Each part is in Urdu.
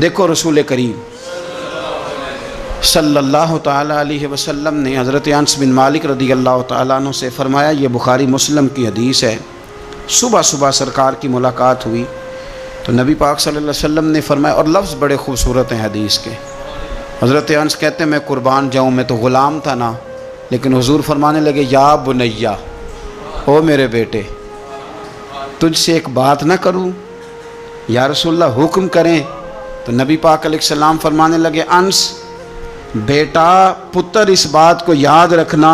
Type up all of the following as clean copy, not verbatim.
دیکھو رسول کریم صلی اللہ تعالیٰ علیہ وسلم نے حضرت انس بن مالک رضی اللہ تعالیٰ عنہ سے فرمایا، یہ بخاری مسلم کی حدیث ہے، صبح صبح سرکار کی ملاقات ہوئی تو نبی پاک صلی اللہ علیہ وسلم نے فرمایا، اور لفظ بڑے خوبصورت ہیں حدیث کے۔ حضرت انس کہتے ہیں میں قربان جاؤں، میں تو غلام تھا نا، لیکن حضور فرمانے لگے، یا بنیا، او میرے بیٹے، تجھ سے ایک بات نہ کروں؟ یا رسول اللہ حکم کریں؟ تو نبی پاک علیہ السلام فرمانے لگے، انس بیٹا پتر اس بات کو یاد رکھنا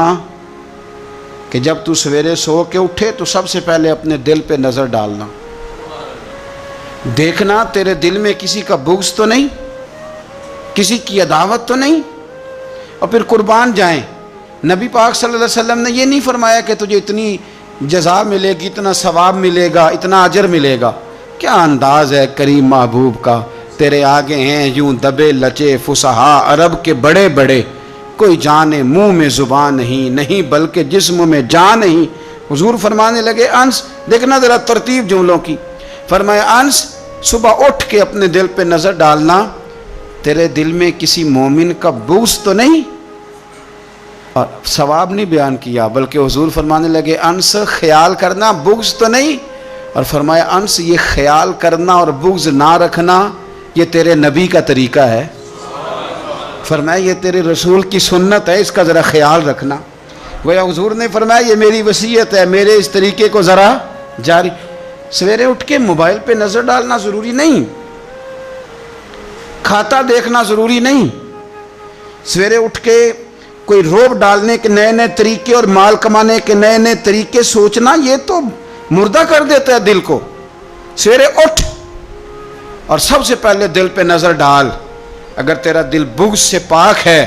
کہ جب تو سویرے سو کے اٹھے تو سب سے پہلے اپنے دل پہ نظر ڈالنا، دیکھنا تیرے دل میں کسی کا بغض تو نہیں، کسی کی عداوت تو نہیں، اور پھر قربان جائیں۔ نبی پاک صلی اللہ علیہ وسلم نے یہ نہیں فرمایا کہ تجھے اتنی جزا ملے گی، اتنا ثواب ملے گا، اتنا اجر ملے گا۔ کیا انداز ہے کریم محبوب کا، تیرے آگے ہیں یوں دبے لچے فصحا عرب کے بڑے بڑے، کوئی جانے منہ میں زبان نہیں بلکہ جسم میں جان نہیں۔ حضور فرمانے لگے، انس دیکھنا ذرا ترتیب جملوں کی، فرمایا انس صبح اٹھ کے اپنے دل پہ نظر ڈالنا، تیرے دل میں کسی مومن کا بغض تو نہیں، اور ثواب نہیں بیان کیا بلکہ حضور فرمانے لگے، انس خیال کرنا بغض تو نہیں، اور فرمایا انس یہ خیال کرنا اور بغض نہ رکھنا یہ تیرے نبی کا طریقہ ہے، فرمایا یہ تیرے رسول کی سنت ہے، اس کا ذرا خیال رکھنا۔ گویا حضور نے فرمایا یہ میری وصیت ہے، میرے اس طریقے کو ذرا جاری۔ سویرے اٹھ کے موبائل پہ نظر ڈالنا ضروری نہیں، کھاتا دیکھنا ضروری نہیں، سویرے اٹھ کے کوئی روب ڈالنے کے نئے نئے طریقے اور مال کمانے کے نئے نئے طریقے سوچنا یہ تو مردہ کر دیتا ہے دل کو۔ سویرے اٹھ اور سب سے پہلے دل پہ نظر ڈال، اگر تیرا دل بغض سے پاک ہے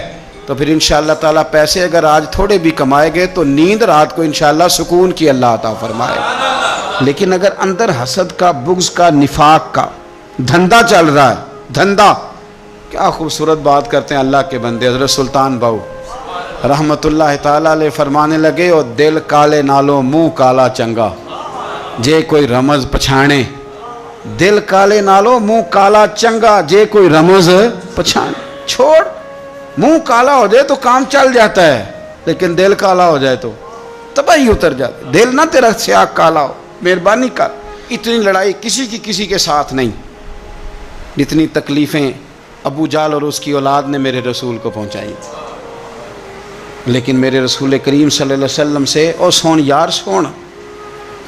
تو پھر انشاءاللہ تعالیٰ پیسے اگر آج تھوڑے بھی کمائے گئے تو نیند رات کو انشاءاللہ سکون کی اللہ عطا فرمائے، لیکن اگر اندر حسد کا، بغض کا، نفاق کا دھندا چل رہا ہے، دھندا، کیا خوبصورت بات کرتے ہیں اللہ کے بندے۔ حضرت سلطان بہو رحمت اللہ تعالیٰ علیہ فرمانے لگے، اور دل کالے نالو منہ کالا چنگا، جے کوئی رمز پچھانے، دل کالے نالو منہ کالا چنگا، جے کوئی رمز پچھانے۔ چھوڑ، منہ کالا ہو جائے تو کام چل جاتا ہے، لیکن دل کالا ہو جائے تو تباہی اتر جاتی۔ دل نہ تیرا سیاہ کالا ہو، مہربانی کر۔ اتنی لڑائی کسی کی کسی کے ساتھ نہیں جتنی تکلیفیں ابو جہل اور اس کی اولاد نے میرے رسول کو پہنچائی، لیکن میرے رسول کریم صلی اللہ علیہ وسلم سے، او سون یار سون،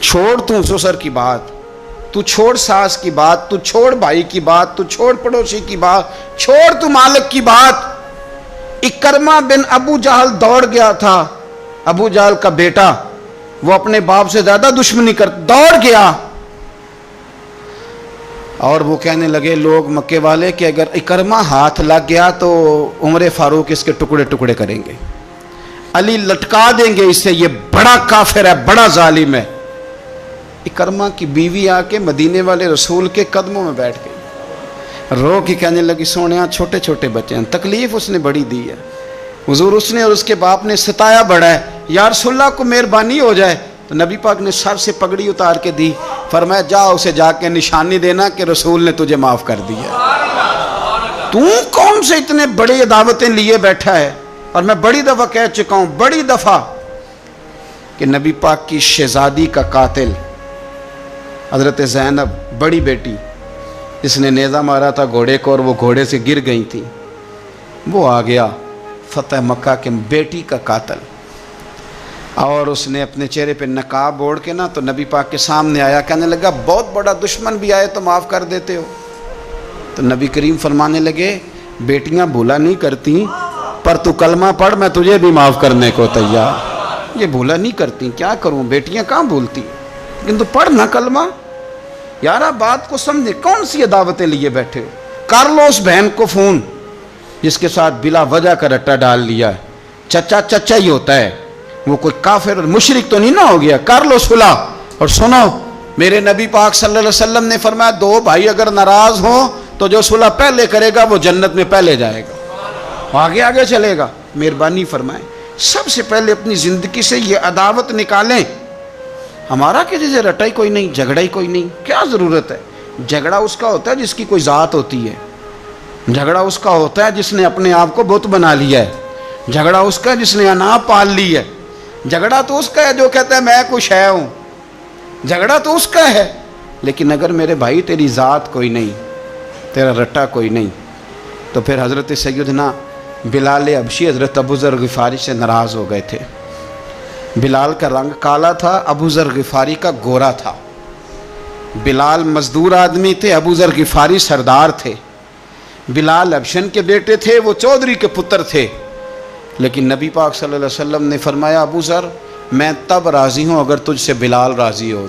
چھوڑ تو سسر کی بات، تو چھوڑ ساس کی بات، تو چھوڑ بھائی کی بات، تو چھوڑ پڑوسی کی بات، چھوڑ تو مالک کی بات۔ اکرمہ بن ابو جہل دوڑ گیا تھا، ابو جہل کا بیٹا، وہ اپنے باپ سے زیادہ دشمنی کر دوڑ گیا، اور وہ کہنے لگے لوگ مکے والے کہ اگر اکرمہ ہاتھ لگ گیا تو عمر فاروق اس کے ٹکڑے ٹکڑے کریں گے، علی لٹکا دیں گے اسے، یہ بڑا کافر ہے، بڑا ظالم ہے۔ اکرمہ کی بیوی آ کے مدینے والے رسول کے قدموں میں بیٹھ گئی، رو کے کہنے لگی سونیا چھوٹے چھوٹے بچے ہیں، تکلیف اس نے بڑی دی ہے، حضور اس نے اور اس کے باپ نے ستایا بڑا ہے، یا رسول اللہ کو مہربانی ہو جائے۔ تو نبی پاک نے سر سے پگڑی اتار کے دی، فرمایا جا اسے جا کے نشانی دینا کہ رسول نے تجھے معاف کر دیا۔ تو کون سے اتنے بڑی عداوتیں لیے بیٹھا ہے؟ اور میں بڑی دفعہ کہہ چکا ہوں، بڑی دفعہ، کہ نبی پاک کی شہزادی کا قاتل حضرت زینب بڑی بیٹی، جس نے نیزہ مارا تھا گھوڑے کو اور وہ گھوڑے سے گر گئی تھی، وہ آ گیا فتح مکہ کے بیٹی کا قاتل، اور اس نے اپنے چہرے پہ نقاب اوڑھ کے نا تو نبی پاک کے سامنے آیا، کہنے لگا بہت بڑا دشمن بھی آئے تو معاف کر دیتے ہو۔ تو نبی کریم فرمانے لگے بیٹیاں بھولا نہیں کرتی، پر تو کلمہ پڑھ میں تجھے بھی معاف کرنے کو تیار۔ یہ بھولا نہیں کرتی، کیا کروں، بیٹیاں کہاں بھولتی، لیکن تو پڑھ نہ کلمہ۔ یارہ بات کو سمجھے، کون سی عداوتیں لیے بیٹھے ہو؟ کر لو اس بہن کو فون جس کے ساتھ بلا وجہ کا رٹا ڈال لیا ہے، چچا چچا ہی ہوتا ہے، وہ کوئی کافر اور مشرک تو نہیں نہ ہو گیا، کر لو صلح۔ اور سنو، میرے نبی پاک صلی اللہ علیہ وسلم نے فرمایا دو بھائی اگر ناراض ہوں تو جو صلح پہلے کرے گا وہ جنت میں پہلے جائے گا، آگے آگے چلے گا۔ مہربانی فرمائیں، سب سے پہلے اپنی زندگی سے یہ عداوت نکالیں۔ ہمارا کسی سے رٹا ہی کوئی نہیں، جھگڑا ہی کوئی نہیں، کیا ضرورت ہے؟ جھگڑا اس کا ہوتا ہے جس کی کوئی ذات ہوتی ہے، جھگڑا اس کا ہوتا ہے جس نے اپنے آپ کو بت بنا لیا ہے، جھگڑا اس کا جس نے انا پال لی ہے، جھگڑا تو اس کا ہے جو کہتا ہے میں کچھ ہے ہوں، جھگڑا تو اس کا ہے۔ لیکن اگر میرے بھائی تیری ذات کوئی نہیں، تیرا رٹا کوئی نہیں، تو پھر حضرت سیدنا بلال حبشی حضرت ابو ذر غفاری سے ناراض ہو گئے تھے۔ بلال کا رنگ کالا تھا، ابو ذر غفاری کا گورا تھا۔ بلال مزدور آدمی تھے، ابو ذر غفاری سردار تھے۔ بلال حبشن کے بیٹے تھے، وہ چودھری کے پتر تھے۔ لیکن نبی پاک صلی اللہ علیہ وسلم نے فرمایا ابو ذر میں تب راضی ہوں اگر تجھ سے بلال راضی ہو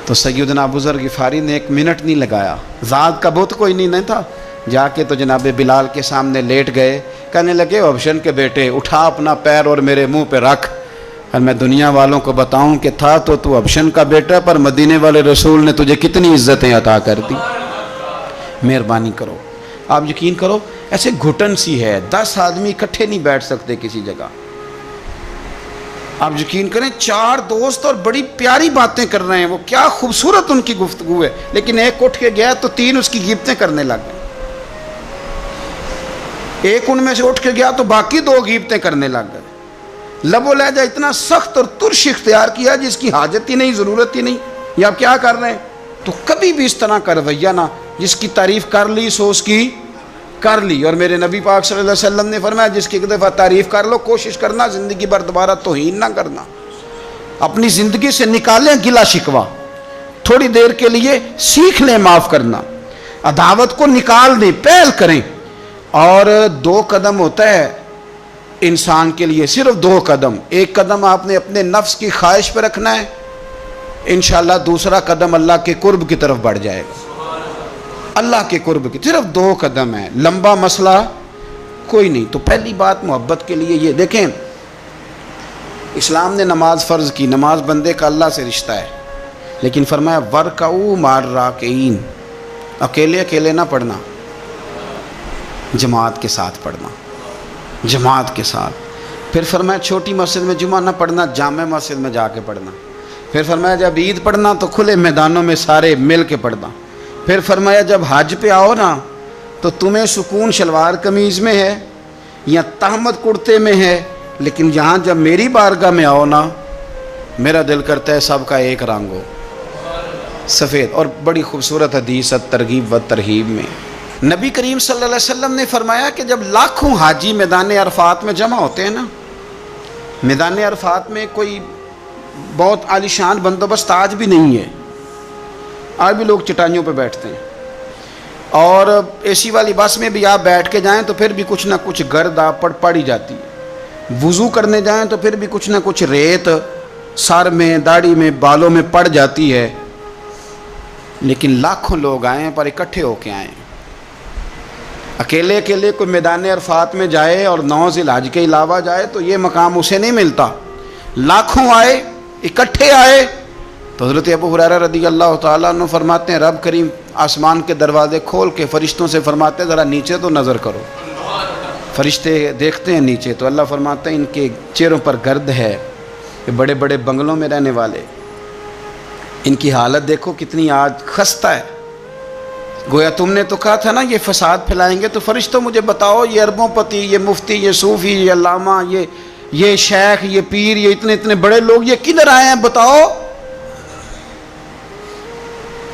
تو سیدنا ابو ذر غفاری نے 1 منٹ نہیں لگایا، ذات کا بت کوئی نہیں تھا، جا کے تو جناب بلال کے سامنے لیٹ گئے، کہنے لگے حبشن کے بیٹے اٹھا اپنا پیر اور میرے منہ پہ رکھ، اور میں دنیا والوں کو بتاؤں کہ تھا تو حبشن کا بیٹا، پر مدینے والے رسول نے تجھے کتنی عزتیں عطا کر دی، مہربانی کرو۔ آپ یقین کرو ایسے گھٹن سی ہے، 10 آدمی اکٹھے نہیں بیٹھ سکتے کسی جگہ۔ آپ یقین کریں 4 دوست اور بڑی پیاری باتیں کر رہے ہیں، وہ کیا خوبصورت ان کی گفتگو ہے، لیکن ایک اٹھ کے گیا تو 3 اس کی غیبتیں کرنے لگ گئے، ایک ان میں سے اٹھ کے گیا تو باقی 2 غیبتیں کرنے لگ گئے۔ لب و لہجہ اتنا سخت اور ترش اختیار کیا جس کی حاجت ہی نہیں، ضرورت ہی نہیں، یہ آپ کیا کر رہے ہیں؟ تو کبھی بھی اس طرح کا رویہ نہ، جس کی تعریف کر لی سو اس کی کر لی۔ اور میرے نبی پاک صلی اللہ علیہ وسلم نے فرمایا جس کی ایک دفعہ تعریف کر لو کوشش کرنا زندگی بھر دوبارہ توہین نہ کرنا، اپنی زندگی سے نکالیں گلا شکوہ، تھوڑی دیر کے لیے سیکھ لیں معاف کرنا، عداوت کو نکال دیں، پہل کریں۔ اور 2 قدم ہوتا ہے انسان کے لیے، صرف 2 قدم، ایک قدم آپ نے اپنے نفس کی خواہش پہ رکھنا ہے، انشاءاللہ دوسرا قدم اللہ کے قرب کی طرف بڑھ جائے گا، اللہ کے قرب کی، صرف 2 قدم ہے، لمبا مسئلہ کوئی نہیں۔ تو پہلی بات محبت کے لیے یہ دیکھیں، اسلام نے نماز فرض کی، نماز بندے کا اللہ سے رشتہ ہے، لیکن فرمایا وَرْكَعُوا مَعَ الرَّاكِعِينَ، اکیلے اکیلے نہ پڑھنا، جماعت کے ساتھ پڑھنا، جماعت کے ساتھ۔ پھر فرمایا چھوٹی مسجد میں جمعہ نہ پڑھنا، جامع مسجد میں جا کے پڑھنا۔ پھر فرمایا جب عید پڑھنا تو کھلے میدانوں میں سارے مل کے پڑھنا۔ پھر فرمایا جب حج پہ آؤ نا تو تمہیں سکون شلوار قمیض میں ہے یا تہمت کرتے میں ہے، لیکن یہاں جب میری بارگاہ میں آؤ نا میرا دل کرتا ہے سب کا ایک رنگ ہو، سفید۔ اور بڑی خوبصورت حدیث ترغیب و ترہیب میں نبی کریم صلی اللہ علیہ وسلم نے فرمایا کہ جب لاکھوں حاجی میدان عرفات میں جمع ہوتے ہیں نا، میدان عرفات میں کوئی بہت عالیشان بندوبست آج بھی نہیں ہے، آج بھی لوگ چٹائیوں پہ بیٹھتے ہیں، اور اے سی والی بس میں بھی آپ بیٹھ کے جائیں تو پھر بھی کچھ نہ کچھ گرد آپ پر پڑ ہی جاتی ہے، وضو کرنے جائیں تو پھر بھی کچھ نہ کچھ ریت سر میں، داڑھی میں، بالوں میں پڑ جاتی ہے، لیکن لاکھوں لوگ آئیں پر اکٹھے ہو کے آئیں۔ اکیلے اکیلے کوئی میدان عرفات میں جائے اور 9 ذی الحج کے علاوہ جائے تو یہ مقام اسے نہیں ملتا، لاکھوں آئے، اکٹھے آئے۔ تو حضرت ابو ہریرہ رضی اللہ تعالیٰ عنہ فرماتے ہیں رب کریم آسمان کے دروازے کھول کے فرشتوں سے فرماتے ہیں ذرا نیچے تو نظر کرو، فرشتے دیکھتے ہیں نیچے تو اللہ فرماتے ہیں ان کے چہروں پر گرد ہے، یہ بڑے بڑے بنگلوں میں رہنے والے، ان کی حالت دیکھو کتنی آج خستہ ہے، گویا تم نے تو کہا تھا نا یہ فساد پھیلائیں گے، تو فرشتوں مجھے بتاؤ یہ اربوں پتی، یہ مفتی، یہ صوفی، یہ علامہ، یہ شیخ، یہ پیر، یہ اتنے بڑے لوگ یہ کدھر آئے ہیں بتاؤ؟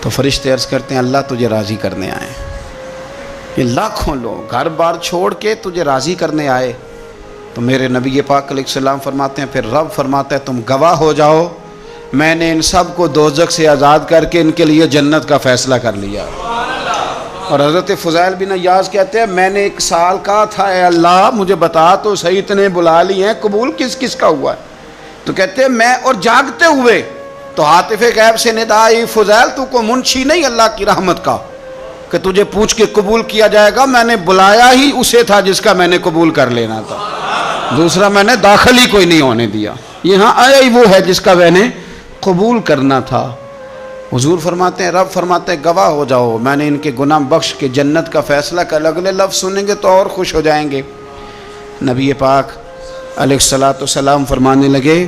تو فرشتے عرض کرتے ہیں اللہ تجھے راضی کرنے آئے، یہ لاکھوں لوگ گھر بار چھوڑ کے تجھے راضی کرنے آئے۔ تو میرے نبی پاک علیہ السلام فرماتے ہیں پھر رب فرماتا ہے تم گواہ ہو جاؤ میں نے ان سب کو دوزخ سے آزاد کر کے ان کے لیے جنت کا فیصلہ کر لیا۔ اور حضرت فضیل بن عیاض کہتے ہیں میں نے 1 سال کہا تھا اے اللہ مجھے بتا تو صحیح، اتنے بلا لی ہیں، قبول کس کس کا ہوا ہے؟ تو کہتے ہیں میں اور جاگتے ہوئے تو عاطف غیب سے ندا آئی فضیل تو کو منشی نہیں اللہ کی رحمت کا کہ تجھے پوچھ کے قبول کیا جائے گا، میں نے بلایا ہی اسے تھا جس کا میں نے قبول کر لینا تھا، دوسرا میں نے داخل ہی کوئی نہیں ہونے دیا، یہاں آیا ہی وہ ہے جس کا میں نے قبول کرنا تھا۔ حضور فرماتے ہیں رب فرماتے ہیں گواہ ہو جاؤ میں نے ان کے گناہ بخش کے جنت کا فیصلہ کر، اگلے لفظ سنیں گے تو اور خوش ہو جائیں گے۔ نبی پاک علیہ السلام فرمانے لگے،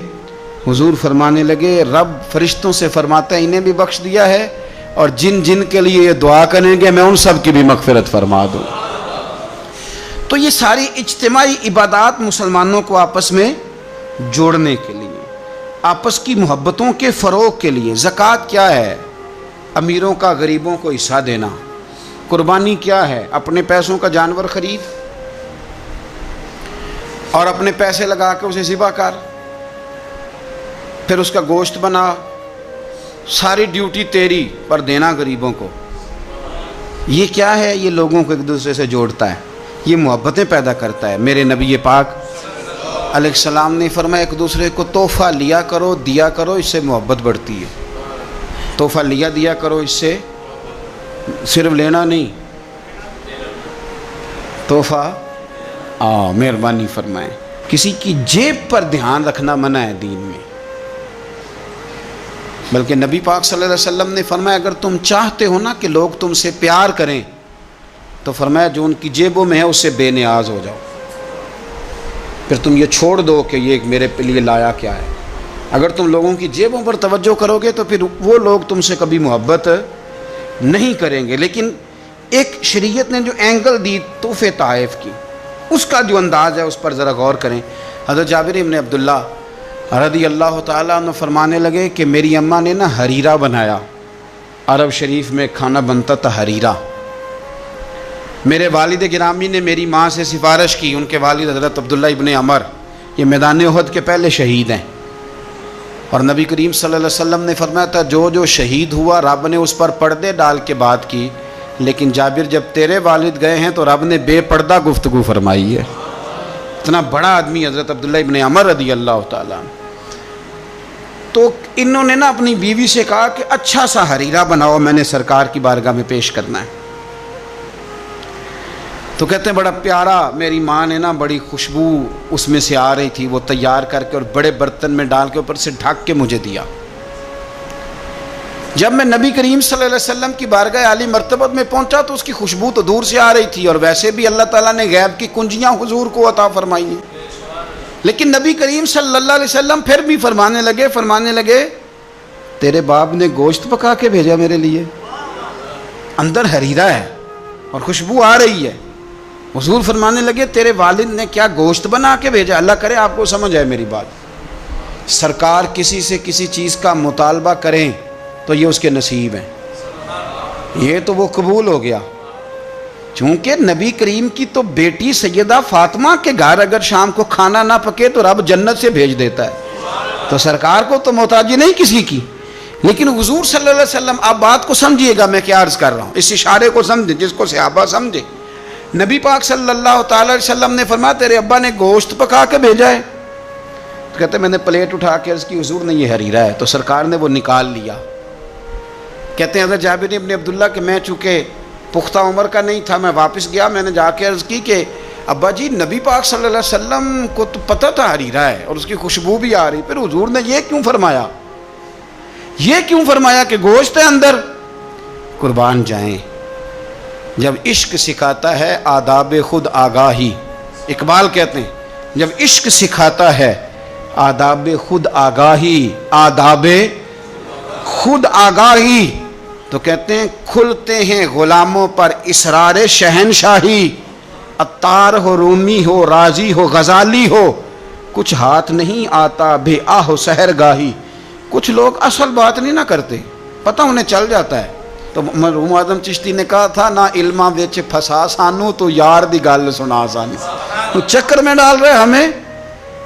حضور فرمانے لگے رب فرشتوں سے فرماتا ہے انہیں بھی بخش دیا ہے اور جن جن کے لیے یہ دعا کریں گے میں ان سب کی بھی مغفرت فرما دوں. تو یہ ساری اجتماعی عبادات مسلمانوں کو آپس میں جوڑنے کے لیے، آپس کی محبتوں کے فروغ کے لیے. زکوٰۃ کیا ہے؟ امیروں کا غریبوں کو حصہ دینا. قربانی کیا ہے؟ اپنے پیسوں کا جانور خرید اور اپنے پیسے لگا کے اسے ذبح کر، پھر اس کا گوشت بنا، ساری ڈیوٹی تیری پر دینا غریبوں کو. یہ کیا ہے؟ یہ لوگوں کو ایک دوسرے سے جوڑتا ہے، یہ محبتیں پیدا کرتا ہے. میرے نبی پاک علیہ السلام نے فرمایا ایک دوسرے کو تحفہ لیا کرو، دیا کرو، اس سے محبت بڑھتی ہے. تحفہ لیا دیا کرو، اس سے صرف لینا نہیں، تحفہ مہربانی فرمائیں. کسی کی جیب پر دھیان رکھنا منع ہے دین میں، بلکہ نبی پاک صلی اللہ علیہ وسلم نے فرمایا اگر تم چاہتے ہو نا کہ لوگ تم سے پیار کریں تو فرمایا جو ان کی جیبوں میں ہے اس سے بے نیاز ہو جاؤ. پھر تم یہ چھوڑ دو کہ یہ میرے لیے لایا کیا ہے. اگر تم لوگوں کی جیبوں پر توجہ کرو گے تو پھر وہ لوگ تم سے کبھی محبت نہیں کریں گے. لیکن ایک شریعت نے جو اینگل دی تحفے تحائف کی، اس کا جو انداز ہے اس پر ذرا غور کریں. حضرت جابر ابن عبداللہ رضی اللہ تعالیٰ عنہ فرمانے لگے کہ میری اماں نے نا حریرہ بنایا. عرب شریف میں کھانا بنتا تھا حریرہ. میرے والد گرامی نے میری ماں سے سفارش کی، ان کے والد حضرت عبداللہ ابن عمر یہ میدان احد کے پہلے شہید ہیں، اور نبی کریم صلی اللہ علیہ وسلم نے فرمایا تھا جو جو شہید ہوا رب نے اس پر پردے ڈال کے بات کی، لیکن جابر جب تیرے والد گئے ہیں تو رب نے بے پردہ گفتگو فرمائی ہے. اتنا بڑا آدمی حضرت عبداللہ ابن عمر رضی اللہ تعالیٰ. تو انہوں نے نا اپنی بیوی سے کہا کہ اچھا سا حریرہ بناؤ، میں نے سرکار کی بارگاہ میں پیش کرنا ہے. تو کہتے ہیں بڑا پیارا، میری ماں نے نا بڑی خوشبو اس میں سے آ رہی تھی، وہ تیار کر کے اور بڑے برتن میں ڈال کے اوپر سے ڈھک کے مجھے دیا. جب میں نبی کریم صلی اللہ علیہ وسلم کی بارگاہ عالی مرتبت میں پہنچا تو اس کی خوشبو تو دور سے آ رہی تھی، اور ویسے بھی اللہ تعالیٰ نے غیب کی کنجیاں حضور کو عطا فرمائی ہیں. لیکن نبی کریم صلی اللہ علیہ وسلم پھر بھی فرمانے لگے تیرے باپ نے گوشت پکا کے بھیجا میرے لیے، اندر حریرہ ہے اور خوشبو آ رہی ہے. حضور فرمانے لگے تیرے والد نے کیا گوشت بنا کے بھیجا؟ اللہ کرے آپ کو سمجھ آئے میری بات. سرکار کسی سے کسی چیز کا مطالبہ کریں تو یہ اس کے نصیب ہیں، یہ تو وہ قبول ہو گیا. چونکہ نبی کریم کی تو بیٹی سیدہ فاطمہ کے گھر اگر شام کو کھانا نہ پکے تو رب جنت سے بھیج دیتا ہے، تو سرکار کو تو محتاجی نہیں کسی کی. لیکن حضور صلی اللہ علیہ وسلم آپ بات کو سمجھیے گا میں کیا عرض کر رہا ہوں، اس اشارے کو سمجھیں جس کو صحابہ سمجھے. نبی پاک صلی اللہ تعالی علیہ وسلم نے فرمایا تیرے ابا نے گوشت پکا کے بھیجا ہے. تو کہتے میں نے پلیٹ اٹھا کے عرض کی حضور نے یہ حریرہ ہے، تو سرکار نے وہ نکال لیا. کہتے ہیں حضرت جابر ابن عبداللہ کہ میں چونکہ پختہ عمر کا نہیں تھا، میں واپس گیا، میں نے جا کے عرض کی کہ ابا جی نبی پاک صلی اللہ علیہ وسلم کو تو پتہ تھا حریرہ ہے اور اس کی خوشبو بھی آ رہی، پھر حضور نے یہ کیوں فرمایا کہ گوشت ہے اندر؟ قربان جائیں، جب عشق سکھاتا ہے آداب خود آگاہی، اقبال کہتے ہیں جب عشق سکھاتا ہے آداب خود آگاہی تو کہتے ہیں کھلتے ہیں غلاموں پر اسرار شہنشاہی. عطار ہو، رومی ہو، رازی ہو، غزالی ہو، کچھ ہاتھ نہیں آتا بے آہ و سحر گاہی. کچھ لوگ اصل بات نہیں نہ کرتے، پتہ انہیں چل جاتا ہے. تو مرحوم اعظم چشتی نے کہا تھا نہ علمہ وچ پھسا سانو تو یار دی گل سنا سانو. تو چکر میں ڈال رہے ہمیں،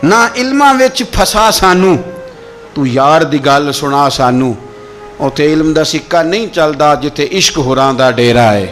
نہ علمہ وچ پھسا سانو تو یار دی گل سنا سانو. اوتھے علم دا سکہ نہیں چلدا جتھے عشق ہوراں دا ڈیرا ہے.